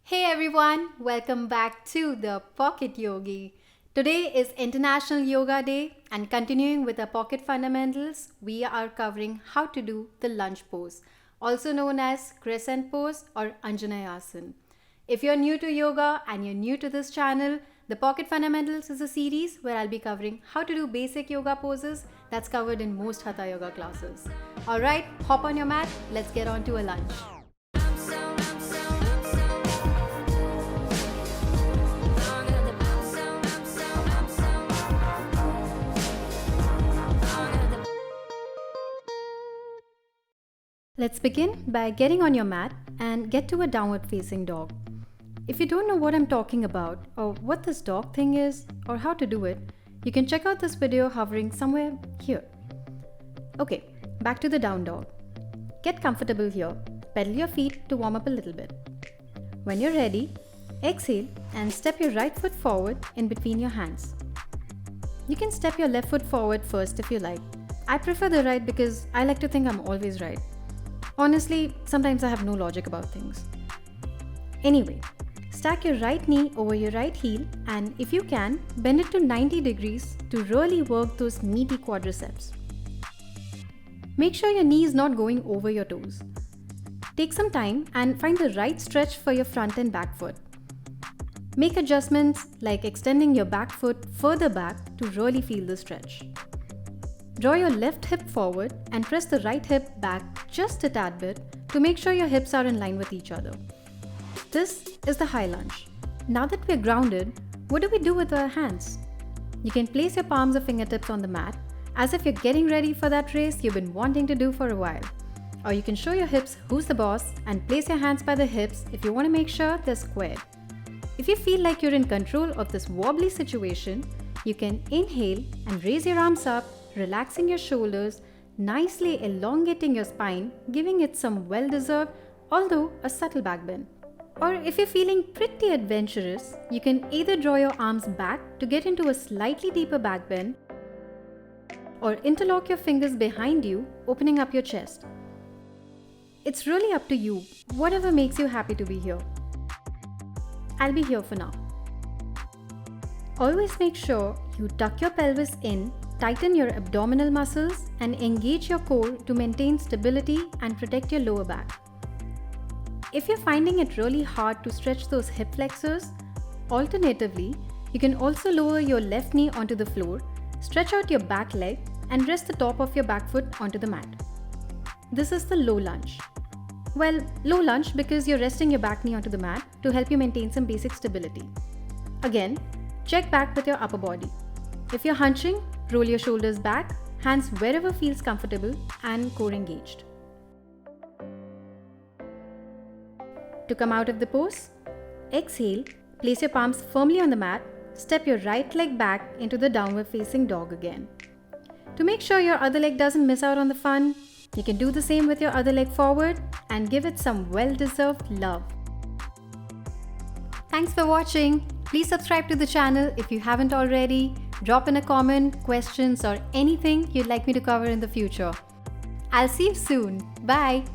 Hey everyone, welcome back to the Pocket Yogi. Today is International Yoga Day, and continuing with the pocket fundamentals, we are covering how to do the lunge pose, also known as crescent pose or Anjaneyasana. If you're new to yoga and you're new to this channel, the Pocket Fundamentals is a series where I'll be covering how to do basic yoga poses that's covered in most Hatha yoga classes. Alright, hop on your mat, let's get on to a lunge. Let's begin by getting on your mat and get to a downward facing dog. If you don't know what I'm talking about or what this dog thing is or how to do it, you can check out this video hovering somewhere here. Okay, back to the down dog. Get comfortable here, pedal your feet to warm up a little bit. When you're ready, exhale and step your right foot forward in between your hands. You can step your left foot forward first if you like. I prefer the right because I like to think I'm always right. Honestly, sometimes I have no logic about things. Anyway, stack your right knee over your right heel and if you can, bend it to 90 degrees to really work those meaty quadriceps. Make sure your knee is not going over your toes. Take some time and find the right stretch for your front and back foot. Make adjustments like extending your back foot further back to really feel the stretch. Draw your left hip forward and press the right hip back just a tad bit to make sure your hips are in line with each other. This is the high lunge. Now that we're grounded, what do we do with our hands? You can place your palms or fingertips on the mat as if you're getting ready for that race you've been wanting to do for a while. Or you can show your hips who's the boss and place your hands by the hips if you want to make sure they're squared. If you feel like you're in control of this wobbly situation, you can inhale and raise your arms up, relaxing your shoulders, nicely elongating your spine, giving it some well-deserved, although a subtle back bend. Or if you're feeling pretty adventurous, you can either draw your arms back to get into a slightly deeper back bend, or interlock your fingers behind you, opening up your chest. It's really up to you, whatever makes you happy to be here. I'll be here for now. Always make sure you tuck your pelvis in, tighten your abdominal muscles and engage your core to maintain stability and protect your lower back. If you're finding it really hard to stretch those hip flexors, alternatively, you can also lower your left knee onto the floor, stretch out your back leg and rest the top of your back foot onto the mat. This is the low lunge. Well, low lunge because you're resting your back knee onto the mat to help you maintain some basic stability. Again, check back with your upper body. If you're hunching, roll your shoulders back, hands wherever feels comfortable and core engaged. To come out of the pose, exhale, place your palms firmly on the mat, step your right leg back into the downward facing dog again. To make sure your other leg doesn't miss out on the fun, you can do the same with your other leg forward and give it some well-deserved love. Thanks for watching. Please subscribe to the channel if you haven't already. Drop in a comment, questions or anything you'd like me to cover in the future. I'll see you soon. Bye.